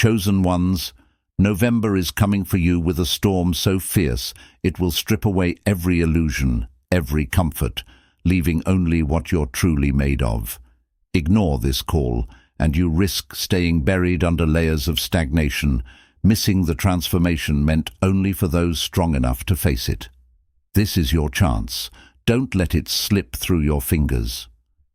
Chosen ones, November is coming for you with a storm so fierce it will strip away every illusion, every comfort, leaving only what you're truly made of. Ignore this call, and you risk staying buried under layers of stagnation, missing the transformation meant only for those strong enough to face it. This is your chance. Don't let it slip through your fingers.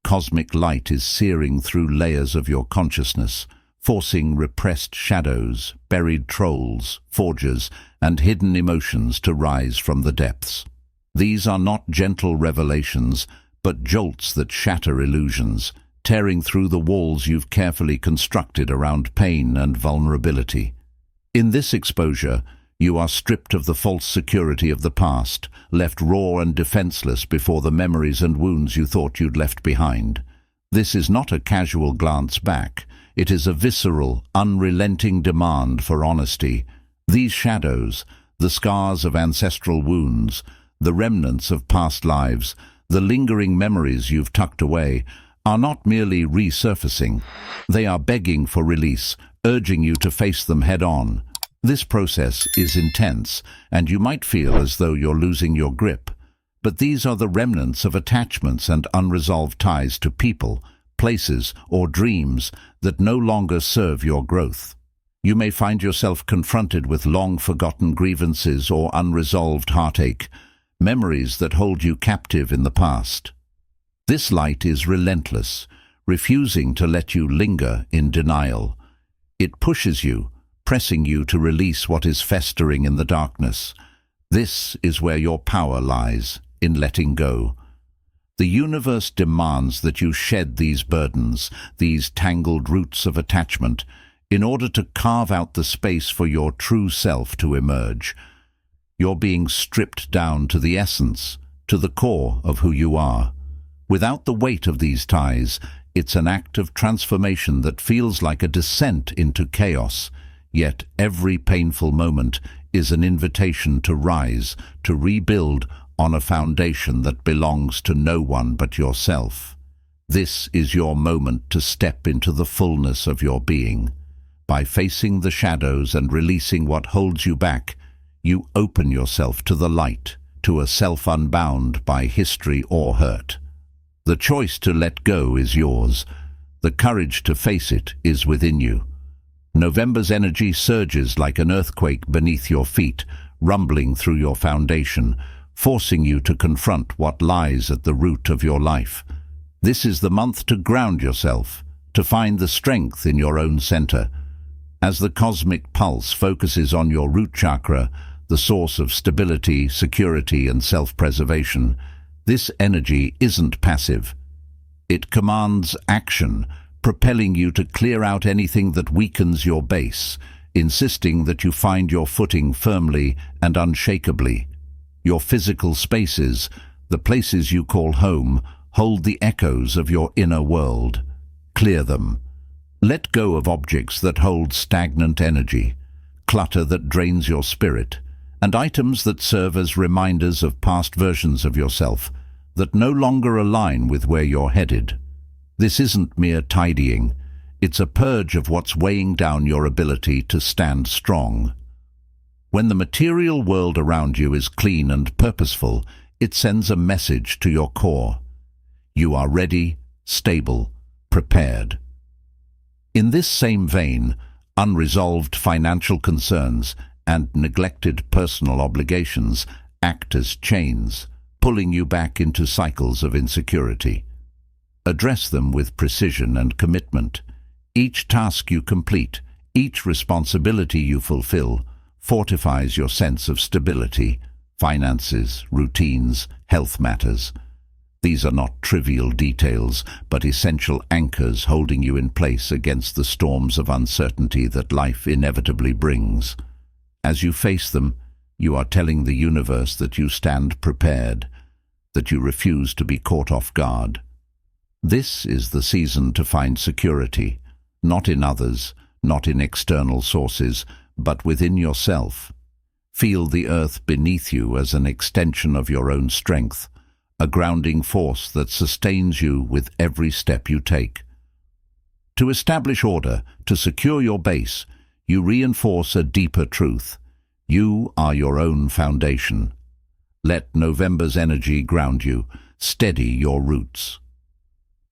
Cosmic light is searing through layers of your consciousness, forcing repressed shadows, buried trolls, forgers, and hidden emotions to rise from the depths. These are not gentle revelations, but jolts that shatter illusions, tearing through the walls you've carefully constructed around pain and vulnerability. In this exposure, you are stripped of the false security of the past, left raw and defenseless before the memories and wounds you thought you'd left behind. This is not a casual glance back. It is a visceral, unrelenting demand for honesty. These shadows, the scars of ancestral wounds, the remnants of past lives, the lingering memories you've tucked away, are not merely resurfacing. They are begging for release, urging you to face them head-on. This process is intense, and you might feel as though you're losing your grip. But these are the remnants of attachments and unresolved ties to people, places, or dreams that no longer serve your growth. You may find yourself confronted with long-forgotten grievances or unresolved heartache, memories that hold you captive in the past. This light is relentless, refusing to let you linger in denial. It pushes you, pressing you to release what is festering in the darkness. This is where your power lies, in letting go. The universe demands that you shed these burdens, these tangled roots of attachment, in order to carve out the space for your true self to emerge. You're being stripped down to the essence, to the core of who you are. Without the weight of these ties, it's an act of transformation that feels like a descent into chaos. Yet every painful moment is an invitation to rise, to rebuild on a foundation that belongs to no one but yourself. This is your moment to step into the fullness of your being. By facing the shadows and releasing what holds you back, you open yourself to the light, to a self unbound by history or hurt. The choice to let go is yours. The courage to face it is within you. November's energy surges like an earthquake beneath your feet, rumbling through your foundation, forcing you to confront what lies at the root of your life. This is the month to ground yourself, to find the strength in your own center. As the cosmic pulse focuses on your root chakra, the source of stability, security, and self-preservation, this energy isn't passive. It commands action, propelling you to clear out anything that weakens your base, insisting that you find your footing firmly and unshakably. Your physical spaces, the places you call home, hold the echoes of your inner world. Clear them. Let go of objects that hold stagnant energy, clutter that drains your spirit, and items that serve as reminders of past versions of yourself that no longer align with where you're headed. This isn't mere tidying. It's a purge of what's weighing down your ability to stand strong. When the material world around you is clean and purposeful, it sends a message to your core. You are ready, stable, prepared. In this same vein, unresolved financial concerns and neglected personal obligations act as chains, pulling you back into cycles of insecurity. Address them with precision and commitment. Each task you complete, each responsibility you fulfill, fortifies your sense of stability, finances, routines, health matters. These are not trivial details, but essential anchors holding you in place against the storms of uncertainty that life inevitably brings. As you face them, you are telling the universe that you stand prepared, that you refuse to be caught off guard. This is the season to find security, not in others, not in external sources, but within yourself. Feel the earth beneath you as an extension of your own strength, a grounding force that sustains you with every step you take. To establish order, to secure your base, you reinforce a deeper truth. You are your own foundation. Let November's energy ground you, steady your roots.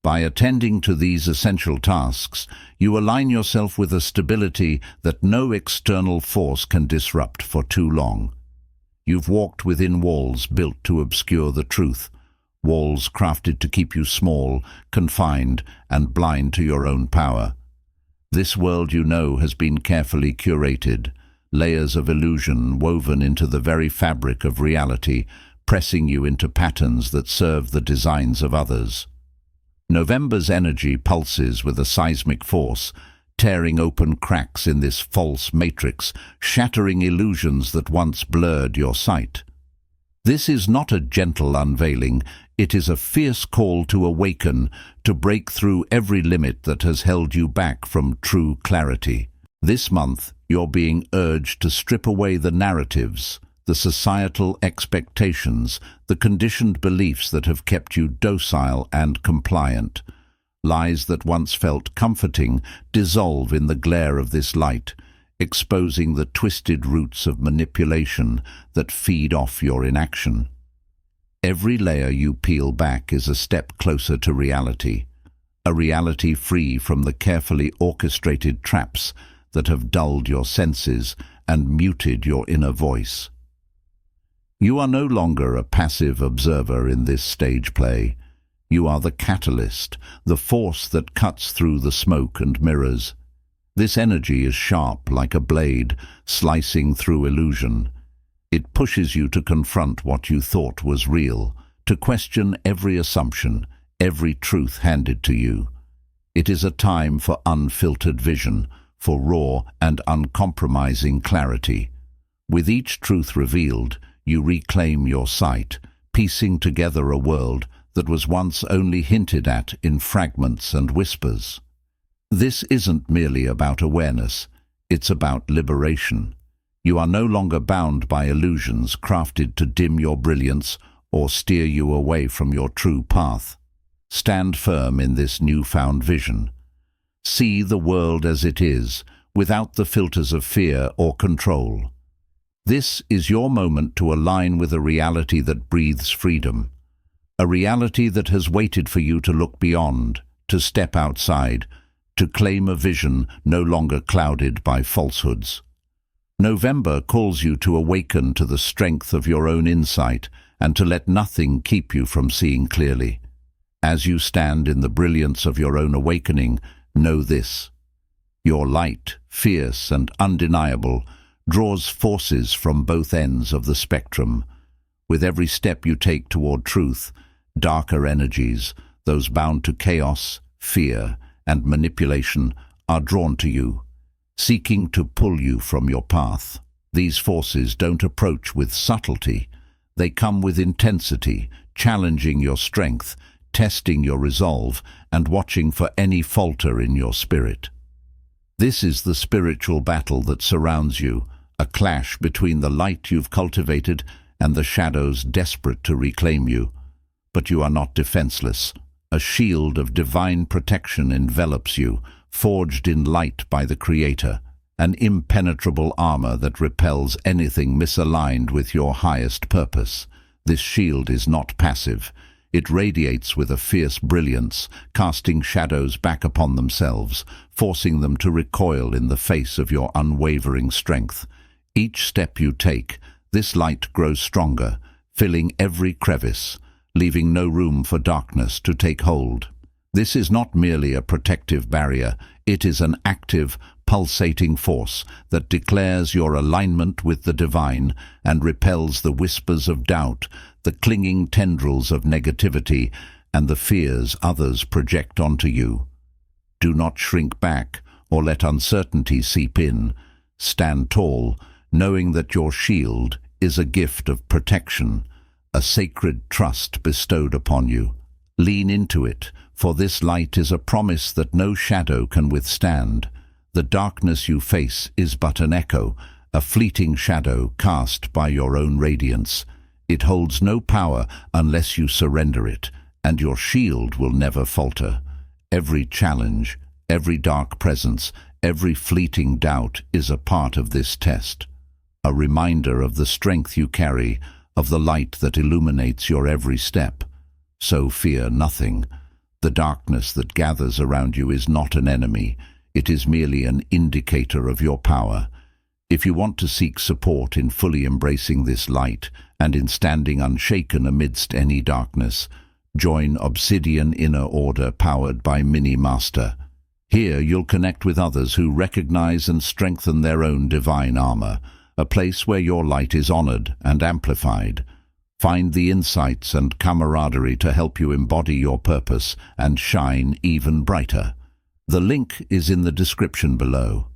By attending to these essential tasks, you align yourself with a stability that no external force can disrupt for too long. You've walked within walls built to obscure the truth, walls crafted to keep you small, confined, and blind to your own power. This world you know has been carefully curated, layers of illusion woven into the very fabric of reality, pressing you into patterns that serve the designs of others. November's energy pulses with a seismic force, tearing open cracks in this false matrix, shattering illusions that once blurred your sight. This is not a gentle unveiling, it is a fierce call to awaken, to break through every limit that has held you back from true clarity. This month, you're being urged to strip away the narratives, the societal expectations, the conditioned beliefs that have kept you docile and compliant. Lies that once felt comforting dissolve in the glare of this light, exposing the twisted roots of manipulation that feed off your inaction. Every layer you peel back is a step closer to reality, a reality free from the carefully orchestrated traps that have dulled your senses and muted your inner voice. You are no longer a passive observer in this stage play. You are the catalyst, the force that cuts through the smoke and mirrors. This energy is sharp like a blade, slicing through illusion. It pushes you to confront what you thought was real, to question every assumption, every truth handed to you. It is a time for unfiltered vision, for raw and uncompromising clarity. With each truth revealed, you reclaim your sight, piecing together a world that was once only hinted at in fragments and whispers. This isn't merely about awareness, it's about liberation. You are no longer bound by illusions crafted to dim your brilliance or steer you away from your true path. Stand firm in this newfound vision. See the world as it is, without the filters of fear or control. This is your moment to align with a reality that breathes freedom, a reality that has waited for you to look beyond, to step outside, to claim a vision no longer clouded by falsehoods. November calls you to awaken to the strength of your own insight and to let nothing keep you from seeing clearly. As you stand in the brilliance of your own awakening, know this: your light, fierce and undeniable, draws forces from both ends of the spectrum. With every step you take toward truth, darker energies, those bound to chaos, fear, and manipulation, are drawn to you, seeking to pull you from your path. These forces don't approach with subtlety. They come with intensity, challenging your strength, testing your resolve, and watching for any falter in your spirit. This is the spiritual battle that surrounds you, a clash between the light you've cultivated and the shadows desperate to reclaim you. But you are not defenseless. A shield of divine protection envelops you, forged in light by the Creator, an impenetrable armor that repels anything misaligned with your highest purpose. This shield is not passive. It radiates with a fierce brilliance, casting shadows back upon themselves, forcing them to recoil in the face of your unwavering strength. Each step you take, this light grows stronger, filling every crevice, leaving no room for darkness to take hold. This is not merely a protective barrier, it is an active, pulsating force that declares your alignment with the divine and repels the whispers of doubt, the clinging tendrils of negativity, and the fears others project onto you. Do not shrink back or let uncertainty seep in. Stand tall, knowing that your shield is a gift of protection, a sacred trust bestowed upon you. Lean into it, for this light is a promise that no shadow can withstand. The darkness you face is but an echo, a fleeting shadow cast by your own radiance. It holds no power unless you surrender it, and your shield will never falter. Every challenge, every dark presence, Every fleeting doubt is a part of this test, a reminder of the strength you carry, of the light that illuminates your every step. So fear nothing. The darkness that gathers around you is not an enemy. It is merely an indicator of your power. If you want to seek support in fully embracing this light and in standing unshaken amidst any darkness, join Obsidian Inner Order powered by Mini Master. Here you'll connect with others who recognize and strengthen their own divine armor, a place where your light is honored and amplified. Find the insights and camaraderie to help you embody your purpose and shine even brighter. The link is in the description below.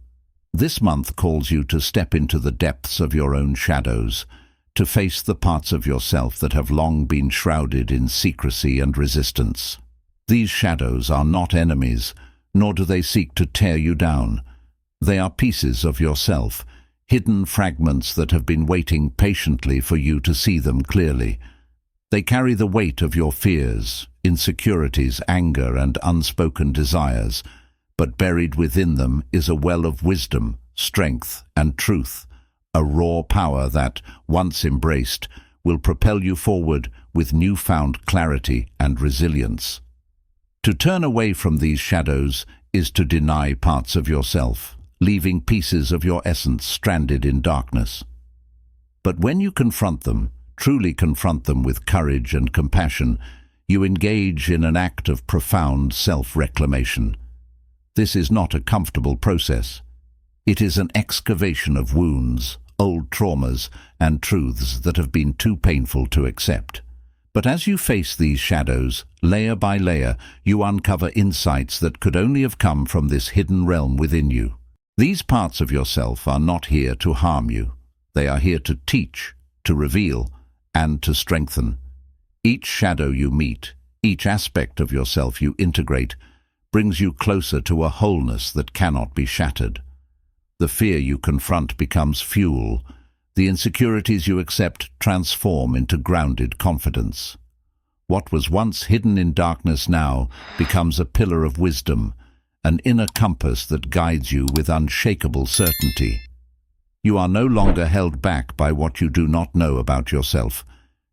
This month calls you to step into the depths of your own shadows, to face the parts of yourself that have long been shrouded in secrecy and resistance. These shadows are not enemies, nor do they seek to tear you down. They are pieces of yourself, hidden fragments that have been waiting patiently for you to see them clearly. They carry the weight of your fears, insecurities, anger, and unspoken desires, but buried within them is a well of wisdom, strength, and truth, a raw power that, once embraced, will propel you forward with newfound clarity and resilience. To turn away from these shadows is to deny parts of yourself, leaving pieces of your essence stranded in darkness. But when you confront them, truly confront them with courage and compassion, you engage in an act of profound self-reclamation. This is not a comfortable process. It is an excavation of wounds, old traumas, and truths that have been too painful to accept. But as you face these shadows, layer by layer, you uncover insights that could only have come from this hidden realm within you. These parts of yourself are not here to harm you. They are here to teach, to reveal, and to strengthen. Each shadow you meet, each aspect of yourself you integrate, brings you closer to a wholeness that cannot be shattered. The fear you confront becomes fuel. The insecurities you accept transform into grounded confidence. What was once hidden in darkness now becomes a pillar of wisdom, an inner compass that guides you with unshakable certainty. You are no longer held back by what you do not know about yourself.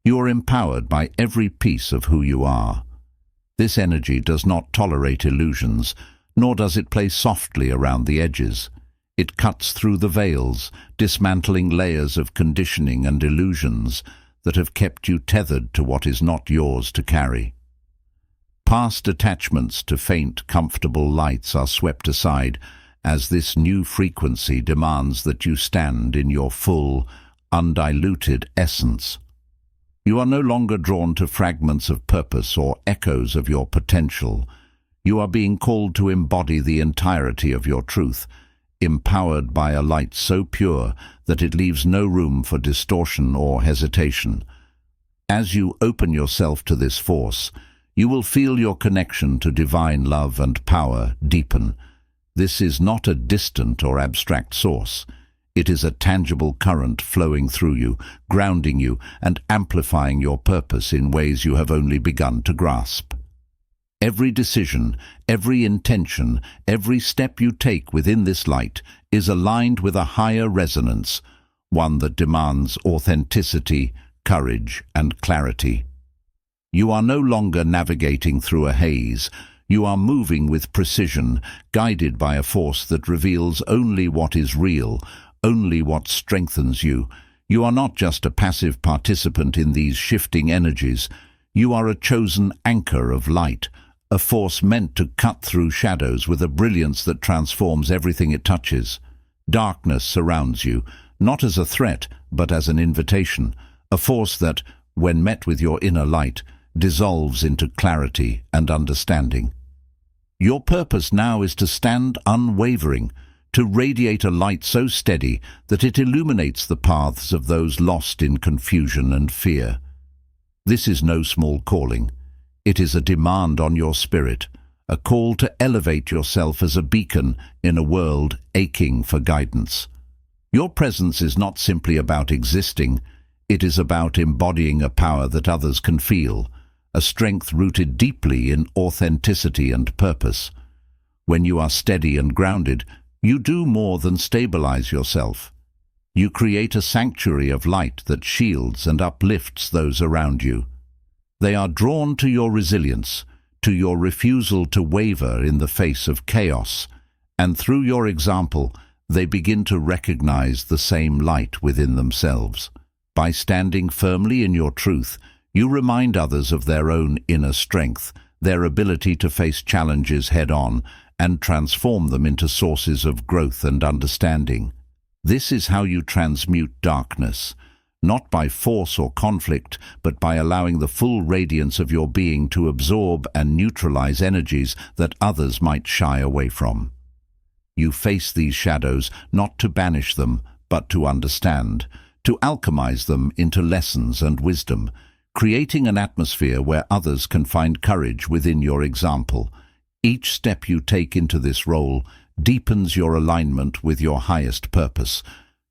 You are empowered by every piece of who you are. This energy does not tolerate illusions, nor does it play softly around the edges. It cuts through the veils, dismantling layers of conditioning and illusions that have kept you tethered to what is not yours to carry. Past attachments to faint, comfortable lights are swept aside as this new frequency demands that you stand in your full, undiluted essence. You are no longer drawn to fragments of purpose or echoes of your potential. You are being called to embody the entirety of your truth, empowered by a light so pure that it leaves no room for distortion or hesitation. As you open yourself to this force, you will feel your connection to divine love and power deepen. This is not a distant or abstract source. It is a tangible current flowing through you, grounding you, and amplifying your purpose in ways you have only begun to grasp. Every decision, every intention, every step you take within this light is aligned with a higher resonance, one that demands authenticity, courage, and clarity. You are no longer navigating through a haze. You are moving with precision, guided by a force that reveals only what is real, only what strengthens you. You are not just a passive participant in these shifting energies. You are a chosen anchor of light, a force meant to cut through shadows with a brilliance that transforms everything it touches. Darkness surrounds you, not as a threat, but as an invitation, a force that, when met with your inner light, dissolves into clarity and understanding. Your purpose now is to stand unwavering, to radiate a light so steady that it illuminates the paths of those lost in confusion and fear. This is no small calling. It is a demand on your spirit, a call to elevate yourself as a beacon in a world aching for guidance. Your presence is not simply about existing, it is about embodying a power that others can feel, a strength rooted deeply in authenticity and purpose. When you are steady and grounded, You do more than stabilize yourself. You create a sanctuary of light that shields and uplifts those around you. They are drawn to your resilience, to your refusal to waver in the face of chaos, and through your example, they begin to recognize the same light within themselves. By standing firmly in your truth, you remind others of their own inner strength, their ability to face challenges head-on, and transform them into sources of growth and understanding. This is how you transmute darkness, not by force or conflict, but by allowing the full radiance of your being to absorb and neutralize energies that others might shy away from. You face these shadows not to banish them, but to understand, to alchemize them into lessons and wisdom, creating an atmosphere where others can find courage within your example. Each step you take into this role deepens your alignment with your highest purpose,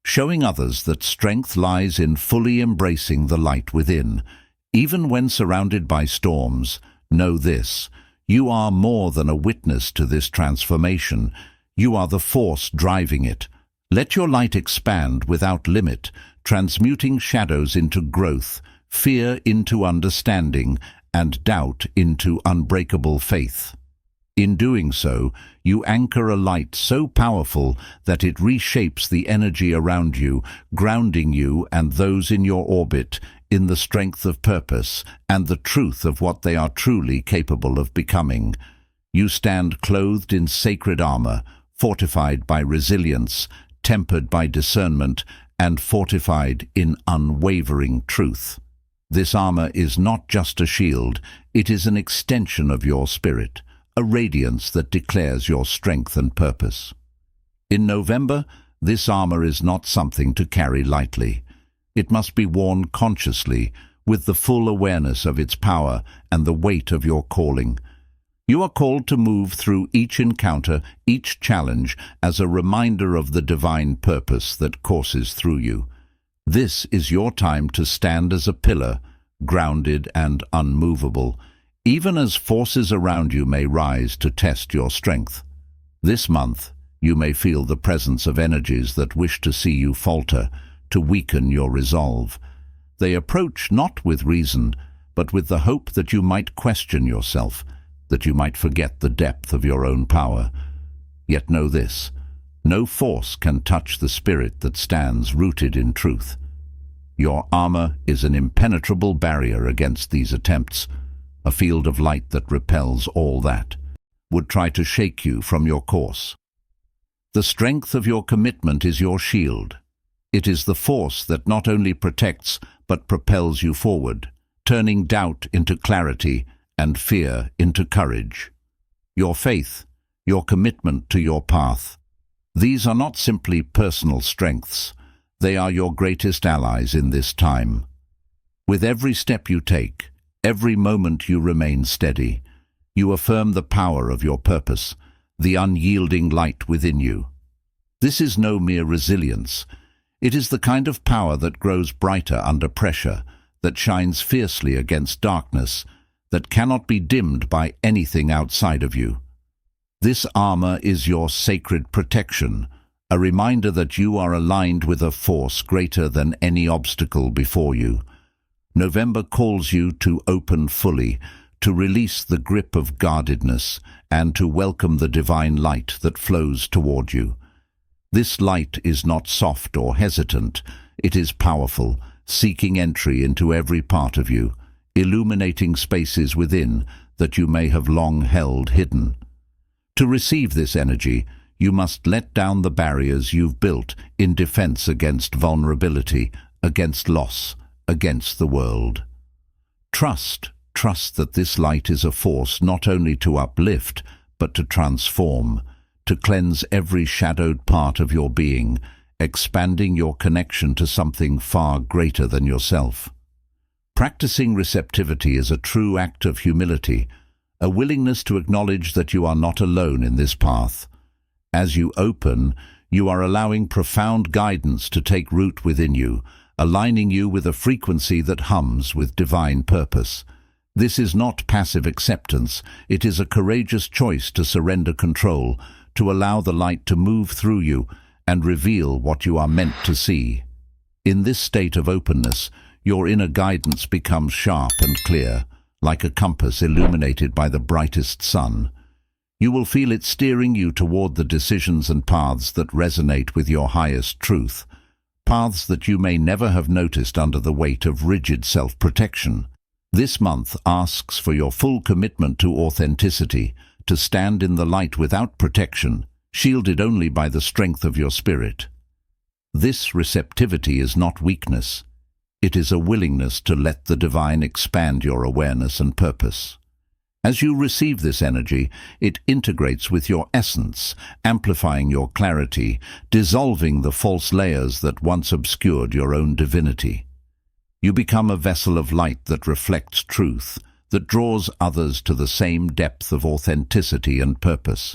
showing others that strength lies in fully embracing the light within. Even when surrounded by storms, know this: you are more than a witness to this transformation. You are the force driving it. Let your light expand without limit, transmuting shadows into growth, fear into understanding, and doubt into unbreakable faith. In doing so, you anchor a light so powerful that it reshapes the energy around you, grounding you and those in your orbit in the strength of purpose and the truth of what they are truly capable of becoming. You stand clothed in sacred armor, fortified by resilience, tempered by discernment, and fortified in unwavering truth. This armor is not just a shield, it is an extension of your spirit, a radiance that declares your strength and purpose. In November, this armor is not something to carry lightly. It must be worn consciously, with the full awareness of its power and the weight of your calling. You are called to move through each encounter, each challenge, as a reminder of the divine purpose that courses through you. This is your time to stand as a pillar, grounded and unmovable, even as forces around you may rise to test your strength. This month, you may feel the presence of energies that wish to see you falter, to weaken your resolve. They approach not with reason, but with the hope that you might question yourself, that you might forget the depth of your own power. Yet know this: no force can touch the spirit that stands rooted in truth. Your armor is an impenetrable barrier against these attempts, a field of light that repels all that would try to shake you from your course. The strength of your commitment is your shield. It is the force that not only protects but propels you forward, turning doubt into clarity and fear into courage. Your faith, your commitment to your path, these are not simply personal strengths, they are your greatest allies in this time. With every step you take, every moment you remain steady, you affirm the power of your purpose, the unyielding light within you. This is no mere resilience. It is the kind of power that grows brighter under pressure, that shines fiercely against darkness, that cannot be dimmed by anything outside of you. This armor is your sacred protection, a reminder that you are aligned with a force greater than any obstacle before you. November calls you to open fully, to release the grip of guardedness, and to welcome the divine light that flows toward you. This light is not soft or hesitant, it is powerful, seeking entry into every part of you, illuminating spaces within that you may have long held hidden. To receive this energy, you must let down the barriers you've built in defense against vulnerability, against loss, against the world. Trust that this light is a force not only to uplift, but to transform, to cleanse every shadowed part of your being, expanding your connection to something far greater than yourself. Practicing receptivity is a true act of humility, a willingness to acknowledge that you are not alone in this path. As you open, you are allowing profound guidance to take root within you, aligning you with a frequency that hums with divine purpose. This is not passive acceptance, it is a courageous choice to surrender control, to allow the light to move through you and reveal what you are meant to see. In this state of openness, your inner guidance becomes sharp and clear, like a compass illuminated by the brightest sun. You will feel it steering you toward the decisions and paths that resonate with your highest truth, paths that you may never have noticed under the weight of rigid self-protection. This month asks for your full commitment to authenticity, to stand in the light without protection, shielded only by the strength of your spirit. This receptivity is not weakness. It is a willingness to let the divine expand your awareness and purpose. As you receive this energy, it integrates with your essence, amplifying your clarity, dissolving the false layers that once obscured your own divinity. You become a vessel of light that reflects truth, that draws others to the same depth of authenticity and purpose.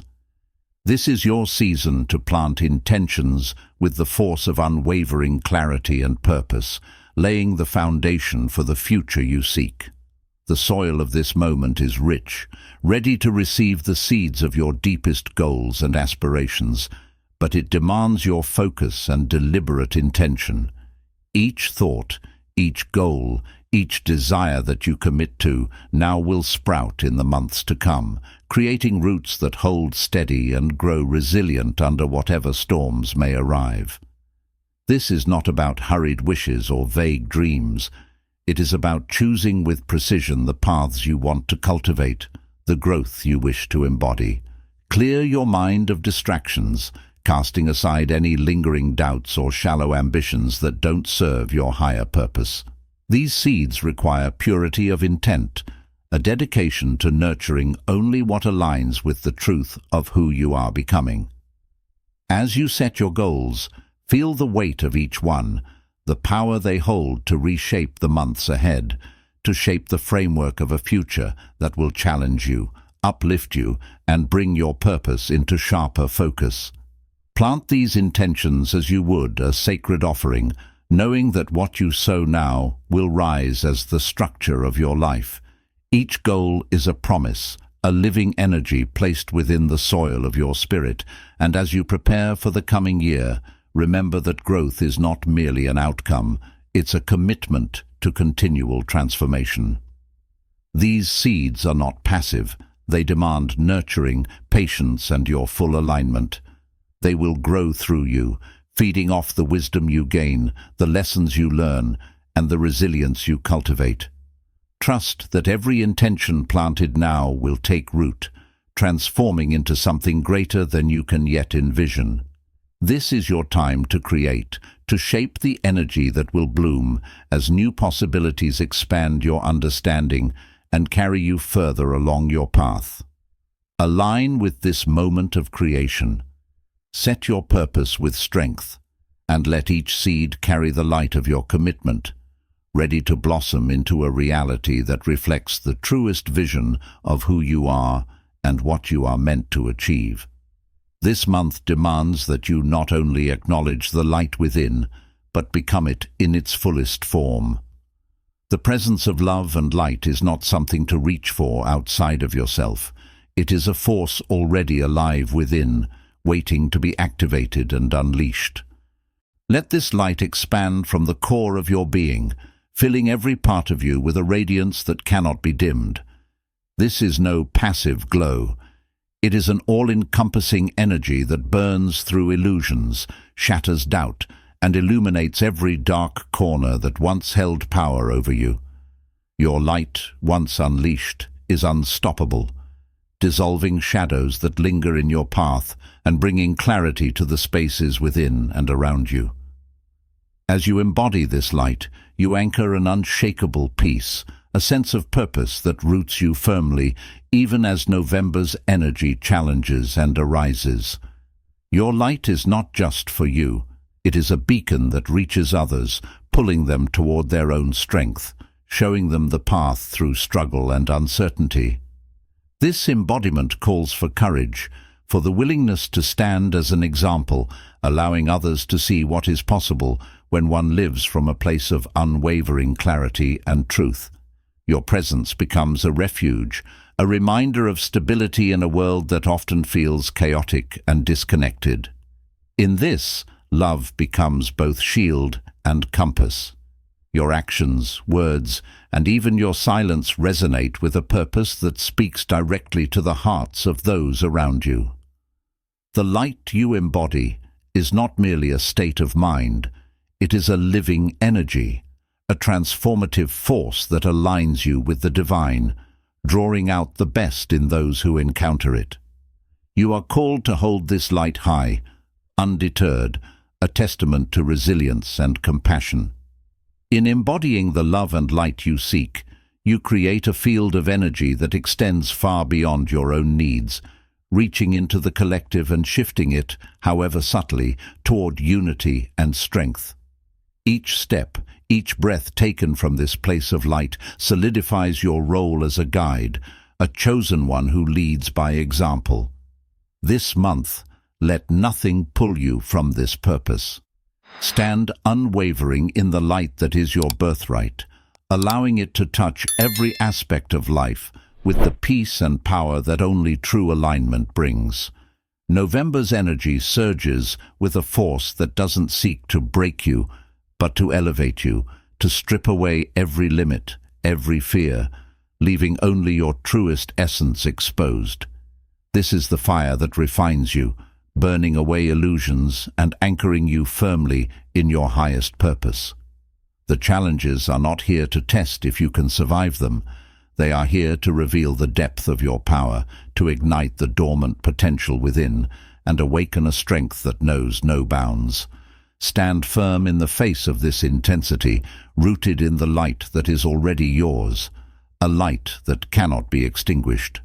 This is your season to plant intentions with the force of unwavering clarity and purpose, laying the foundation for the future you seek. The soil of this moment is rich, ready to receive the seeds of your deepest goals and aspirations, but it demands your focus and deliberate intention. Each thought, each goal, each desire that you commit to now will sprout in the months to come, creating roots that hold steady and grow resilient under whatever storms may arrive. This is not about hurried wishes or vague dreams. It is about choosing with precision the paths you want to cultivate, the growth you wish to embody. Clear your mind of distractions, casting aside any lingering doubts or shallow ambitions that don't serve your higher purpose. These seeds require purity of intent, a dedication to nurturing only what aligns with the truth of who you are becoming. As you set your goals, feel the weight of each one, the power they hold to reshape the months ahead, to shape the framework of a future that will challenge you, uplift you, and bring your purpose into sharper focus. Plant these intentions as you would a sacred offering, knowing that what you sow now will rise as the structure of your life. Each goal is a promise, a living energy placed within the soil of your spirit, and as you prepare for the coming year, remember that growth is not merely an outcome, it's a commitment to continual transformation. These seeds are not passive, they demand nurturing, patience, and your full alignment. They will grow through you, feeding off the wisdom you gain, the lessons you learn, and the resilience you cultivate. Trust that every intention planted now will take root, transforming into something greater than you can yet envision. This is your time to create, to shape the energy that will bloom as new possibilities expand your understanding and carry you further along your path. Align with this moment of creation. Set your purpose with strength, and let each seed carry the light of your commitment, ready to blossom into a reality that reflects the truest vision of who you are and what you are meant to achieve. This month demands that you not only acknowledge the light within, but become it in its fullest form. The presence of love and light is not something to reach for outside of yourself. It is a force already alive within, waiting to be activated and unleashed. Let this light expand from the core of your being, filling every part of you with a radiance that cannot be dimmed. This is no passive glow. It is an all-encompassing energy that burns through illusions, shatters doubt, and illuminates every dark corner that once held power over you. Your light, once unleashed, is unstoppable, dissolving shadows that linger in your path and bringing clarity to the spaces within and around you. As you embody this light, you anchor an unshakable peace, a sense of purpose that roots you firmly even as November's energy challenges and arises. Your light is not just for you. It is a beacon that reaches others, pulling them toward their own strength, showing them the path through struggle and uncertainty. This embodiment calls for courage, for the willingness to stand as an example, allowing others to see what is possible when one lives from a place of unwavering clarity and truth. Your presence becomes a refuge, a reminder of stability in a world that often feels chaotic and disconnected. In this, love becomes both shield and compass. Your actions, words, and even your silence resonate with a purpose that speaks directly to the hearts of those around you. The light you embody is not merely a state of mind, it is a living energy, a transformative force that aligns you with the divine, drawing out the best in those who encounter it. You are called to hold this light high, undeterred, a testament to resilience and compassion. In embodying the love and light you seek, you create a field of energy that extends far beyond your own needs, reaching into the collective and shifting it, however subtly, toward unity and strength. Each step, each breath taken from this place of light solidifies your role as a guide, a chosen one who leads by example. This month, let nothing pull you from this purpose. Stand unwavering in the light that is your birthright, allowing it to touch every aspect of life with the peace and power that only true alignment brings. November's energy surges with a force that doesn't seek to break you, but to elevate you, to strip away every limit, every fear, leaving only your truest essence exposed. This is the fire that refines you, burning away illusions and anchoring you firmly in your highest purpose. The challenges are not here to test if you can survive them. They are here to reveal the depth of your power, to ignite the dormant potential within, and awaken a strength that knows no bounds. Stand firm in the face of this intensity, rooted in the light that is already yours, a light that cannot be extinguished.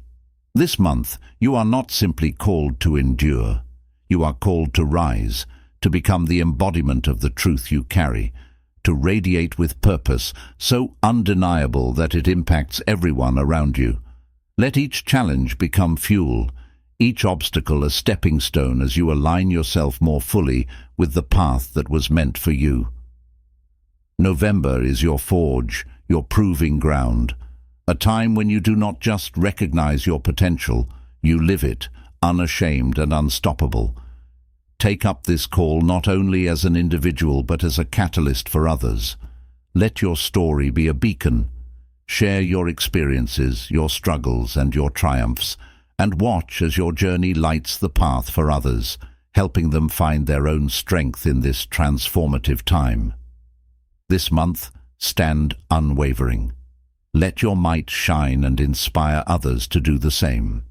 This month, you are not simply called to endure. You are called to rise, to become the embodiment of the truth you carry, to radiate with purpose so undeniable that it impacts everyone around you. Let each challenge become fuel, each obstacle a stepping stone as you align yourself more fully with the path that was meant for you. November is your forge, your proving ground, a time when you do not just recognize your potential, you live it, unashamed and unstoppable. Take up this call not only as an individual but as a catalyst for others. Let your story be a beacon. Share your experiences, your struggles and your triumphs, and watch as your journey lights the path for others, helping them find their own strength in this transformative time. This month, stand unwavering. Let your might shine and inspire others to do the same.